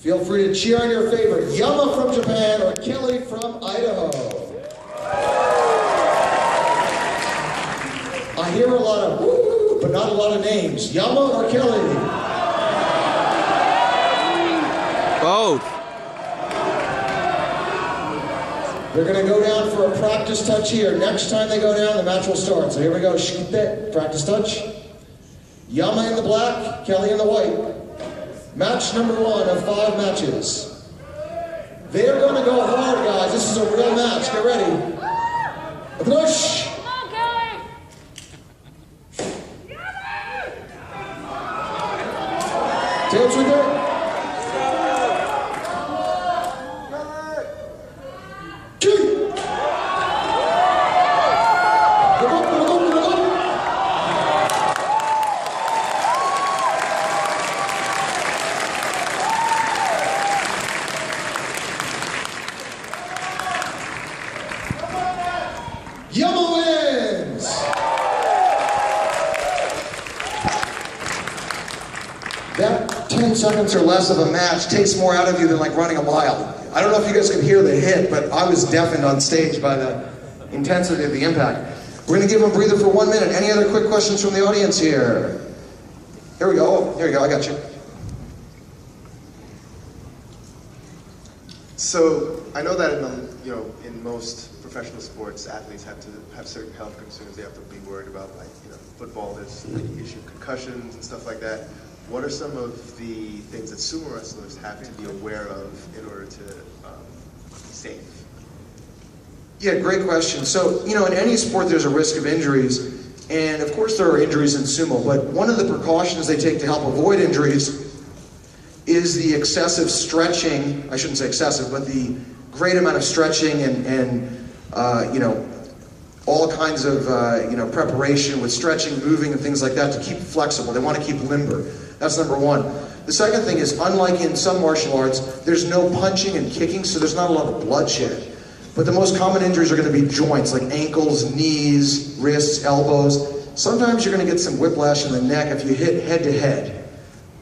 Feel free to cheer on your favorite, Yama from Japan or Kelly from Idaho. I hear a lot of woo, but not a lot of names. Yama or Kelly? Both. They're going to go down for a practice touch here. Next time they go down, the match will start. So here we go. Shikite, practice touch. Yama in the black, Kelly in the white. Match number 1 of 5 matches. They're going to go hard, guys. This is a real match. Get ready. Push. Come on, Kelly. Tail trigger. Yama wins! That 10 seconds or less of a match takes more out of you than like running a mile. I don't know if you guys can hear the hit, but I was deafened on stage by the intensity of the impact. We're going to give them a breather for 1 minute. Any other quick questions from the audience here? Here we go. Oh, here we go. I got you. So I know that in most professional sports, athletes have to have certain health concerns. They have to be worried about, like, football. There's the issue of concussions and stuff like that. What are some of the things that sumo wrestlers have to be aware of in order to be safe? Yeah, great question. So, in any sport there's a risk of injuries, and of course there are injuries in sumo, but one of the precautions they take to help avoid injuries is the excessive stretching, I shouldn't say excessive, but the great amount of stretching and all kinds of preparation with stretching, moving, and things like that to keep flexible. They want to keep limber. That's number 1. The second thing is, unlike in some martial arts, there's no punching and kicking, so there's not a lot of bloodshed. But the most common injuries are going to be joints, like ankles, knees, wrists, elbows. Sometimes you're going to get some whiplash in the neck if you hit head to head.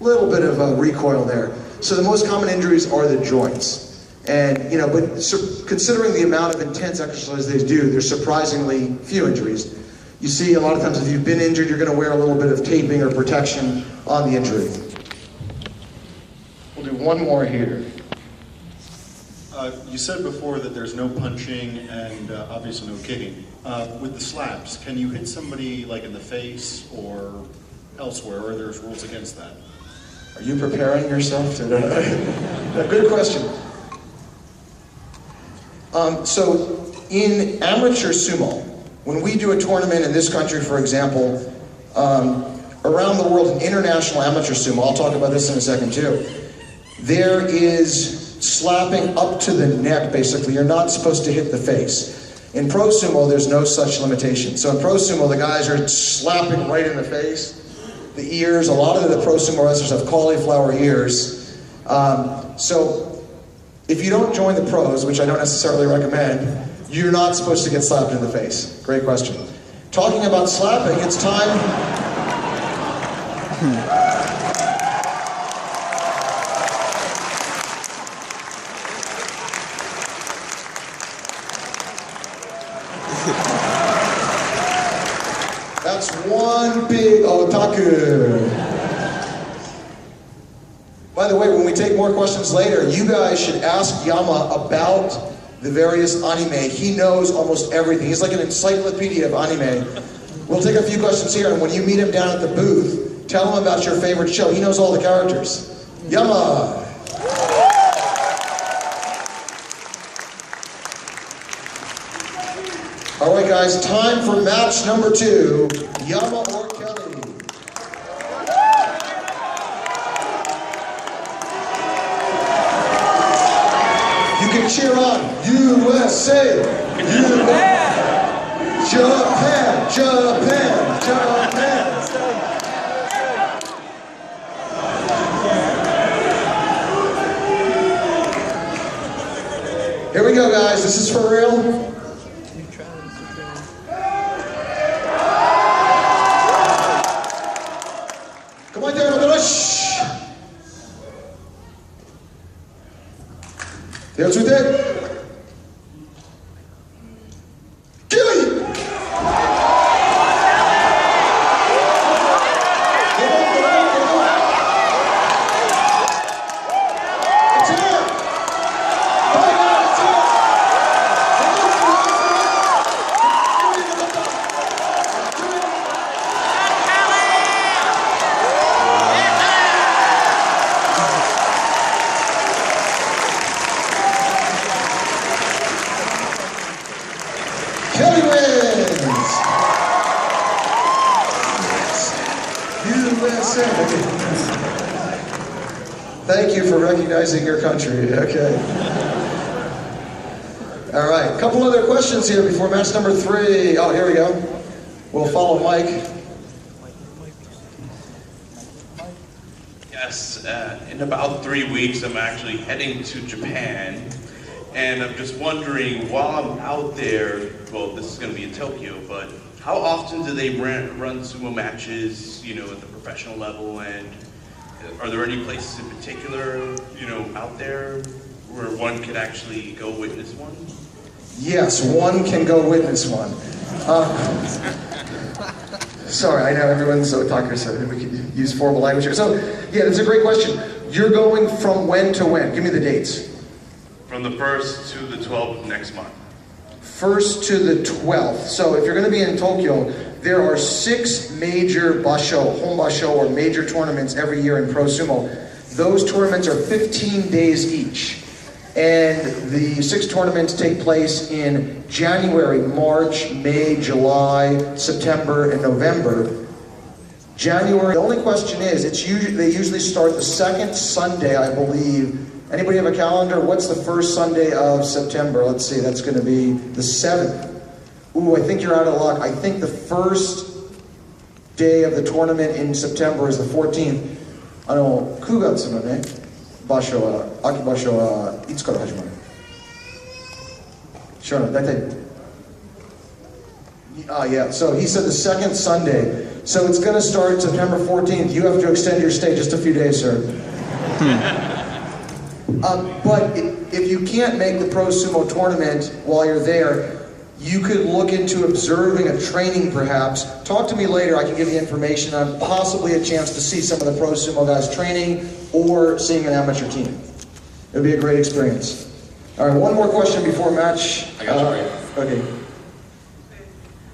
A little bit of a recoil there. So the most common injuries are the joints. And, considering the amount of intense exercise they do, there's surprisingly few injuries. You see, a lot of times if you've been injured, you're going to wear a little bit of taping or protection on the injury. We'll do one more here. You said before that there's no punching and obviously no kicking. With the slaps, can you hit somebody like in the face or elsewhere, or there's rules against that? Are you preparing yourself to... Good question. So in amateur sumo, when we do a tournament in this country, for example, around the world in international amateur sumo, I'll talk about this in a second too, there is slapping up to the neck, basically. You're not supposed to hit the face. In pro sumo, there's no such limitation. So in pro sumo, the guys are slapping right in the face, the ears. A lot of the pro sumo wrestlers have cauliflower ears. So if you don't join the pros, which I don't necessarily recommend, you're not supposed to get slapped in the face. Great question. Talking about slapping, it's time... That's one big otaku. By the way, when we take more questions later, you guys should ask Yama about the various anime. He knows almost everything. He's like an encyclopedia of anime. We'll take a few questions here, and when you meet him down at the booth, tell him about your favorite show. He knows all the characters. Yama! All right, guys, time for match number 2, Yama or Kelly. You can cheer on USA, Japan, Japan, Japan. Here we go, guys. This is for real. That's what that. Kelly! Kelly wins! USA. Thank you for recognizing your country. Okay. All right. A couple other questions here before match number 3. Oh, here we go. We'll follow Mike. Yes, in about 3 weeks, I'm actually heading to Japan. And I'm just wondering, while I'm out there, well, this is going to be in Tokyo, but how often do they run sumo matches, you know, at the professional level? And are there any places in particular, you know, out there where one could actually go witness one? Yes, one can go witness one. Sorry, I know everyone's so talker, so we can use formal language here. So, yeah, that's a great question. You're going from when to when? Give me the dates. From the 1st to the 12th next month. 1st to the 12th. So if you're going to be in Tokyo, there are 6 major basho, home basho, or major tournaments every year in Pro Sumo. Those tournaments are 15 days each. And the 6 tournaments take place in January, March, May, July, September, and November. January, the only question is, they usually start the 2nd Sunday, I believe. Anybody have a calendar? What's the 1st Sunday of September? Let's see, that's going to be the 7th. Ooh, I think you're out of luck. I think the 1st day of the tournament in September is the 14th. 9月のね、場所は、秋場所はいつから始まる？知らない、大体。Yeah, so he said the 2nd Sunday. So it's going to start September 14th. You have to extend your stay just a few days, sir. But if you can't make the Pro Sumo tournament while you're there, you could look into observing a training perhaps. Talk to me later, I can give you information on possibly a chance to see some of the Pro Sumo guys training or seeing an amateur team. It would be a great experience. All right, one more question before match. I got you. Okay.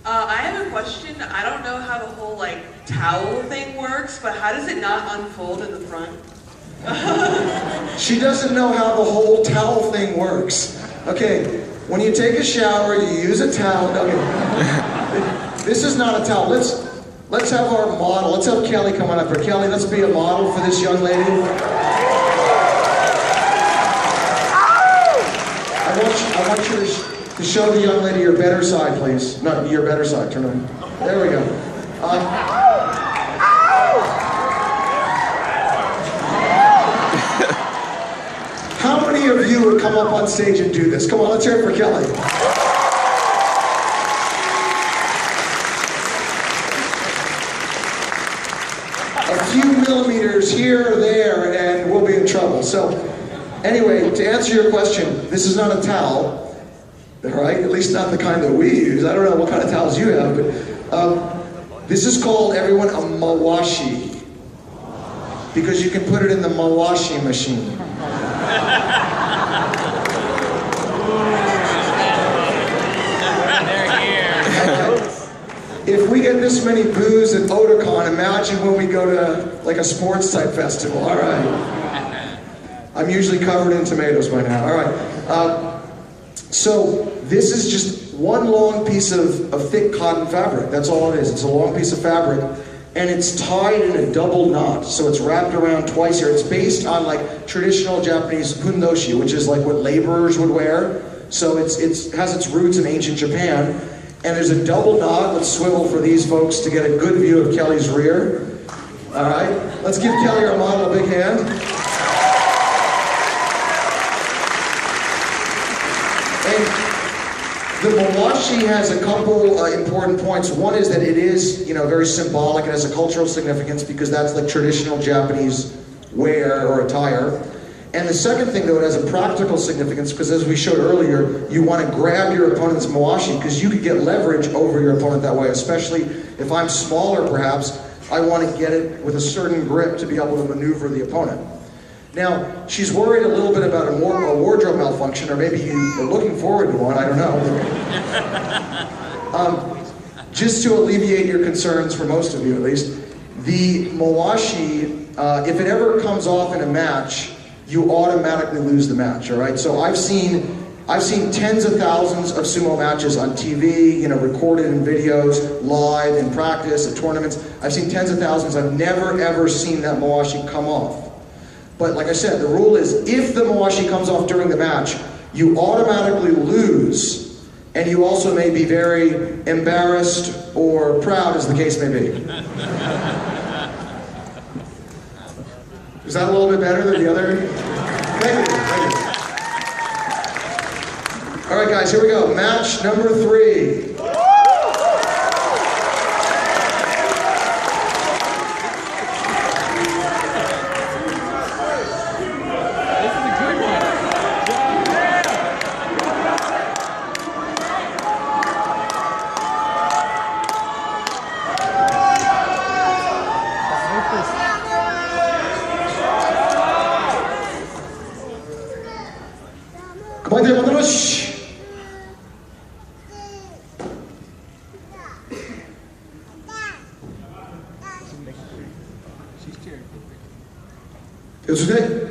I have a question. I don't know how the whole towel thing works, but how does it not unfold in the front? She doesn't know how the whole towel thing works. Okay, when you take a shower, you use a towel. Okay. This is not a towel. Let's have our model. Let's have Kelly come on up here. Kelly, let's be a model for this young lady. I want you to show the young lady your better side, please. Not your better side. Turn on. There we go. How many of you would come up on stage and do this? Come on, let's hear it for Kelly. A few millimeters here or there and we'll be in trouble. So anyway, to answer your question, this is not a towel, all right? At least not the kind that we use. I don't know what kind of towels you have, but this is called, everyone, a mawashi. Because you can put it in the mawashi machine. If we get this many boos at Otakon, imagine when we go to a sports type festival. All right. I'm usually covered in tomatoes by now. All right. So this is just one long piece of thick cotton fabric. That's all it is. It's a long piece of fabric. And it's tied in a double knot. So it's wrapped around twice here. It's based on traditional Japanese pundoshi, which is what laborers would wear. So it has its roots in ancient Japan. And there's a double knot. Let's swivel for these folks to get a good view of Kelly's rear. All right. Let's give Kelly, our model, a big hand. And the mawashi has a couple important points. One is that it is, very symbolic. It has a cultural significance because that's traditional Japanese wear or attire. And the second thing, though, it has a practical significance because, as we showed earlier, you want to grab your opponent's mawashi because you could get leverage over your opponent that way, especially if I'm smaller, perhaps. I want to get it with a certain grip to be able to maneuver the opponent. Now, she's worried a little bit about a wardrobe malfunction, or maybe you are looking forward to one, I don't know. Just to alleviate your concerns, for most of you at least, the mawashi, if it ever comes off in a match, you automatically lose the match, all right? So I've seen tens of thousands of sumo matches on TV, you know, recorded in videos, live, in practice, at tournaments. I've seen tens of thousands. I've never, ever seen that mawashi come off. But like I said, the rule is if the mawashi comes off during the match, you automatically lose, and you also may be very embarrassed or proud, as the case may be. Is that a little bit better than the other? Thank you. Thank you. All right, guys, here we go. Match number 3. It's okay.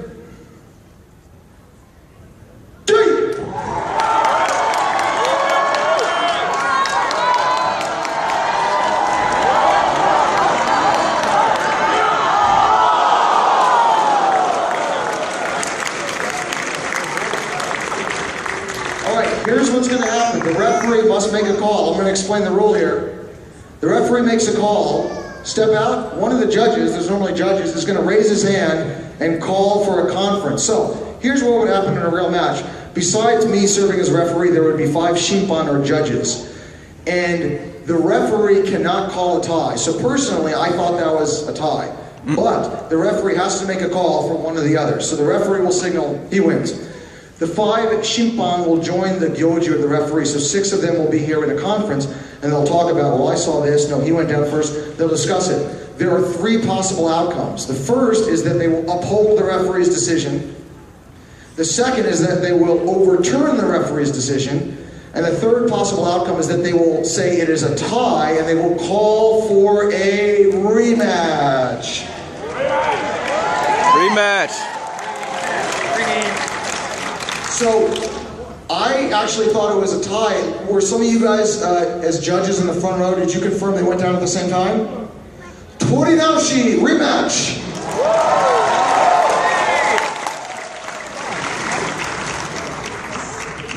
Here's what's going to happen. The referee must make a call. I'm going to explain the rule here. The referee makes a call. Step out. One of the judges, there's normally judges, is going to raise his hand and call for a conference. So here's what would happen in a real match. Besides me serving as referee, there would be 5 shimpan, or judges. And the referee cannot call a tie. So personally, I thought that was a tie. But the referee has to make a call for one of the others. So the referee will signal he wins. The 5 shimpan will join the gyoji, or the referee, so 6 of them will be here in a conference, and they'll talk about, well, I saw this, no, he went down first, they'll discuss it. There are 3 possible outcomes. The first is that they will uphold the referee's decision. The second is that they will overturn the referee's decision. And the third possible outcome is that they will say it is a tie, and they will call for a rematch. Rematch. So, I actually thought it was a tie. Were some of you guys, as judges in the front row, did you confirm they went down at the same time? Torinaoshi, rematch!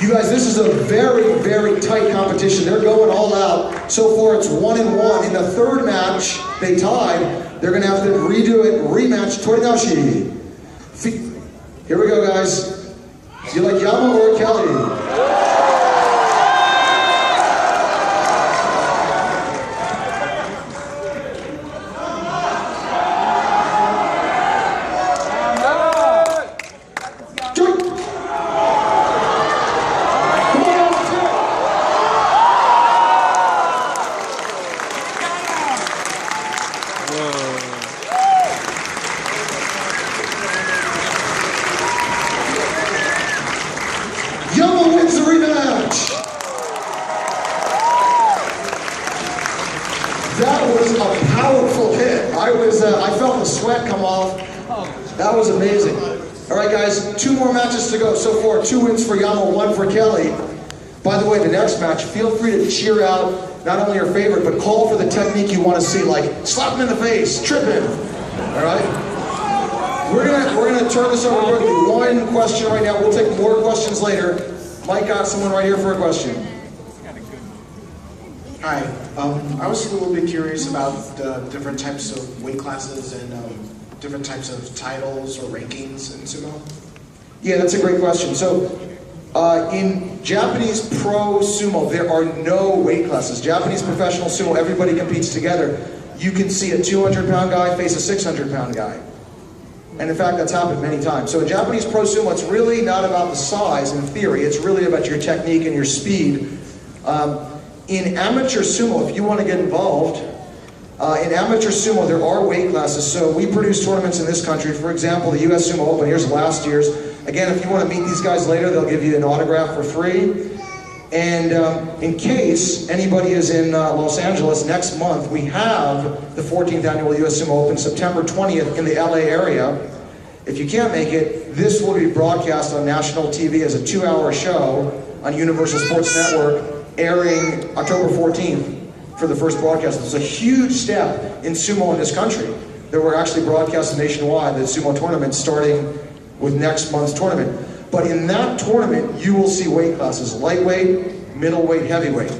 You guys, this is a very, very tight competition. They're going all out. So far, it's 1-1. In the third match, they tied. They're going to have to redo it, rematch Torinaoshi. Here we go, guys. Do you like Yama or Kelly? Yama wins the rematch! That was a powerful hit. I felt the sweat come off. That was amazing. All right, guys, 2 more matches to go. So far, 2 wins for Yama, 1 for Kelly. By the way, the next match, feel free to cheer out not only your favorite, but call for the technique you want to see, like slap him in the face, trip him. All right? We're gonna turn this over quickly. 1 question right now. We'll take more questions later. Mike got someone right here for a question. Hi. I was a little bit curious about different types of weight classes and different types of titles or rankings in sumo. Yeah, that's a great question. So, in Japanese pro sumo, there are no weight classes. Japanese professional sumo, everybody competes together. You can see a 200-pound guy face a 600-pound guy. And in fact, that's happened many times. So in Japanese Pro Sumo, it's really not about the size in theory. It's really about your technique and your speed. In amateur sumo, if you want to get involved, in amateur sumo, there are weight classes. So we produce tournaments in this country. For example, the US Sumo Open, here's last year's. Again, if you want to meet these guys later, they'll give you an autograph for free. And in case anybody is in Los Angeles next month, we have the 14th annual US Sumo Open, September 20th in the LA area. If you can't make it, this will be broadcast on national TV as a 2-hour show on Universal Sports Network, airing October 14th for the first broadcast. It's a huge step in sumo in this country that we're actually broadcasting nationwide, the sumo tournament starting with next month's tournament. But in that tournament, you will see weight classes: lightweight, middleweight, heavyweight.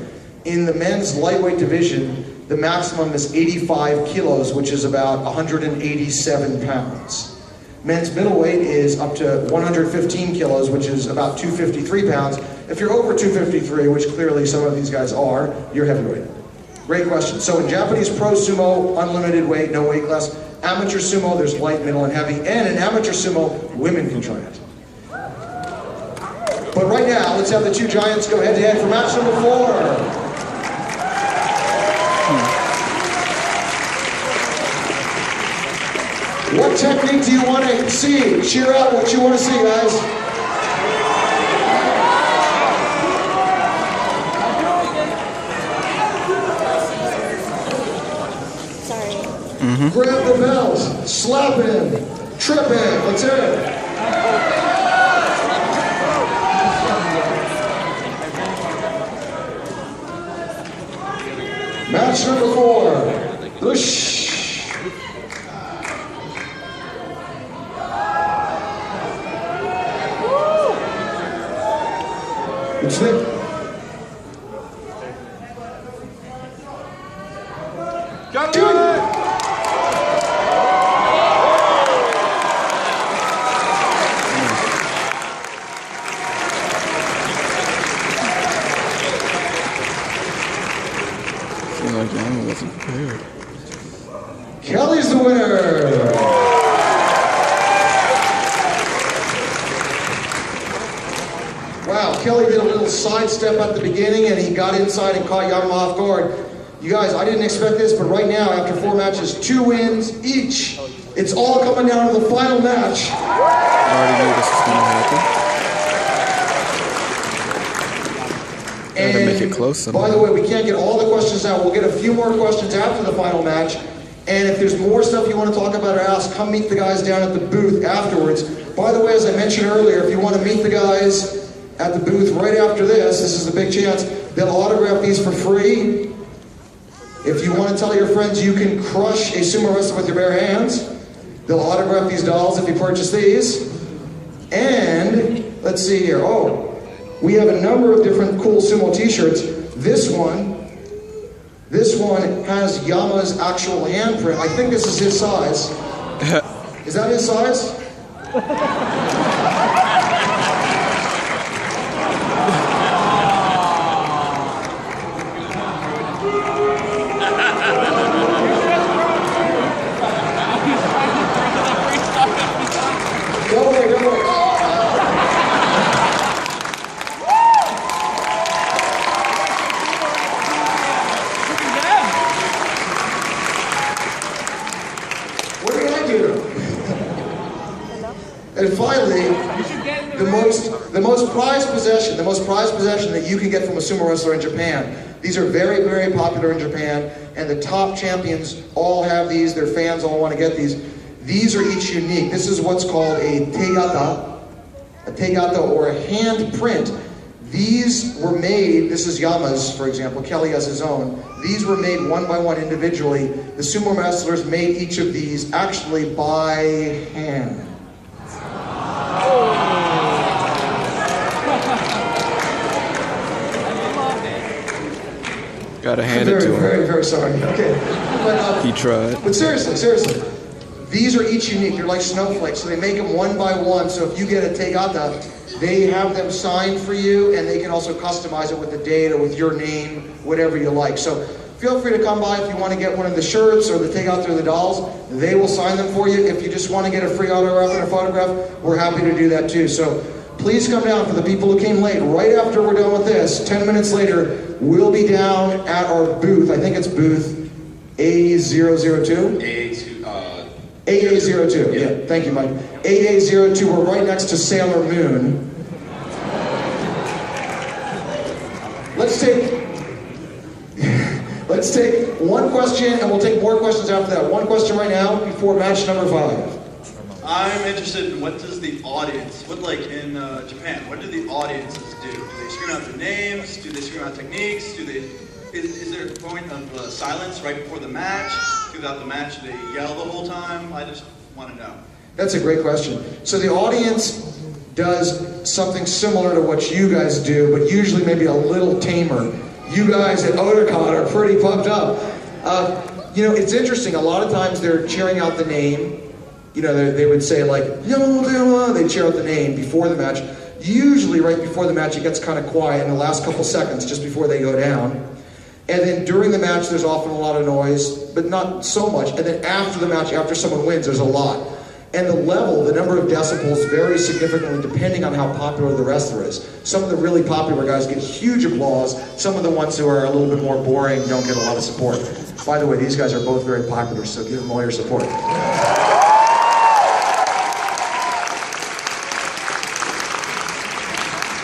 In the men's lightweight division, the maximum is 85 kilos, which is about 187 pounds. Men's middleweight is up to 115 kilos, which is about 253 pounds. If you're over 253, which clearly some of these guys are, you're heavyweight. Great question. So in Japanese Pro Sumo, unlimited weight, no weight class. Amateur Sumo, there's light, middle, and heavy. And in Amateur Sumo, women can join it. But right now, let's have the two giants go head-to-head for match number 4. What technique do you want to see? Cheer out what you want to see, guys. Sorry. Grab the belt, slap him, trip him. Let's hear it. Match number 4. Push. It's it. Do it. Seems like Yama wasn't prepared. Kelly's the winner. Wow, Kelly did a little sidestep at the beginning and he got inside and caught Yama off guard. You guys, I didn't expect this, but right now, after 4 matches, 2 wins each. It's all coming down to the final match. I already knew this was going to happen. And to make it close somehow. by the way, we can't get all the questions out. We'll get a few more questions after the final match. And if there's more stuff you want to talk about or ask, come meet the guys down at the booth afterwards. By the way, as I mentioned earlier, if you want to meet the guys at the booth right after this is a big chance. They'll autograph these for free. If you want to tell your friends you can crush a sumo wrestler with your bare hands, they'll autograph these dolls if you purchase these. And, let's see here, we have a number of different cool sumo t-shirts. This one has Yama's actual handprint. I think this is his size. Is that his size? Go away. What did I do? And finally, the most prized possession that you can get from a sumo wrestler in Japan. These are very, very popular in Japan, and the top champions all have these. Their fans all want to get these. These are each unique. This is what's called a tegata or a hand print. These were made, this is Yama's, for example, Kelly has his own. These were made one by one individually. The sumo wrestlers made each of these actually by hand. Gotta hand it to him. Very, very sorry. Okay. But, He tried. But seriously, these are each unique. They're like snowflakes, so they make them one by one. So if you get a tegata, they have them signed for you, and they can also customize it with the date or with your name, whatever you like. So Feel free to come by if you want to get one of the shirts or the take out through the dolls. They will sign them for you. If you just want to get a free autograph and a photograph, we're happy to do that too. So please come down. For the people who came late, right after we're done with this, 10 minutes later, we'll be down at our booth. I think it's booth A002? AA02, yeah. Thank you, Mike. AA02, we're right next to Sailor Moon. Let's take one question, and we'll take more questions after that. One question right now before match number 5. I'm interested in what does the audience, like in Japan, what do the audiences do? Do they scream out their names? Do they scream out techniques? Is there a point of silence right before the match? Throughout the match, do they yell the whole time? I just want to know. That's a great question. So the audience does something similar to what you guys do, but usually maybe a little tamer. You guys at Otakon are pretty pumped up. You know, it's interesting. A lot of times they're cheering out the name. You know, they would say like, yo, they cheer out the name before the match. Usually right before the match it gets kind of quiet in the last couple seconds just before they go down. And then during the match there's often a lot of noise, but not so much. And then after the match, after someone wins, there's a lot. And the level, the number of decibels vary significantly depending on how popular the wrestler is. Some of the really popular guys get huge applause. Some of the ones who are a little bit more boring don't get a lot of support. By the way, these guys are both very popular, so give them all your support.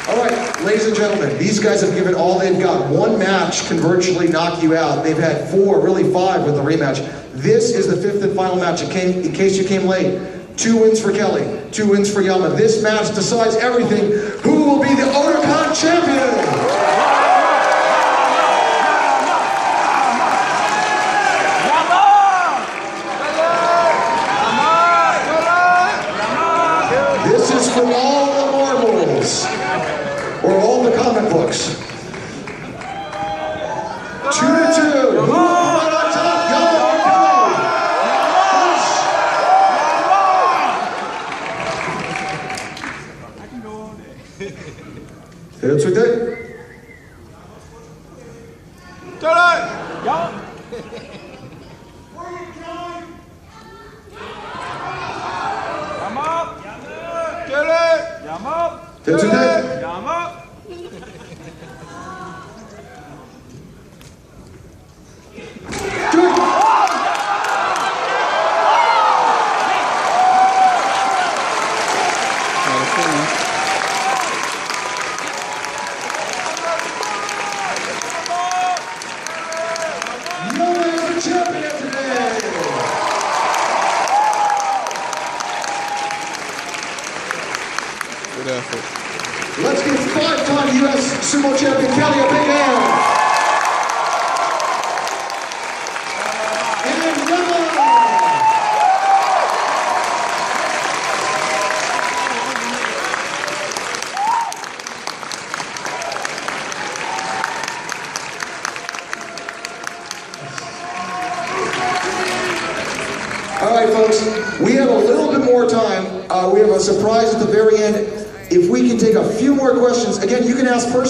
All right, ladies and gentlemen, these guys have given all they've got. One match can virtually knock you out. They've had 4, really 5 with the rematch. This is the 5th and final match. In case you came late, 2 wins for Kelly, 2 wins for Yama. This match decides everything. Who will be the Otakon champion? This is for all the marbles, or all the comic books. 2-2. Who will come out on top? Yama or Kelly? It's with it. It's with it. Good effort. Let's give 5-time U.S. Sumo champion Kelly a big hand. And Yama. All right, folks, we have a little bit more time. We have a surprise at the very end. If we can take a few more questions, again, you can ask personally.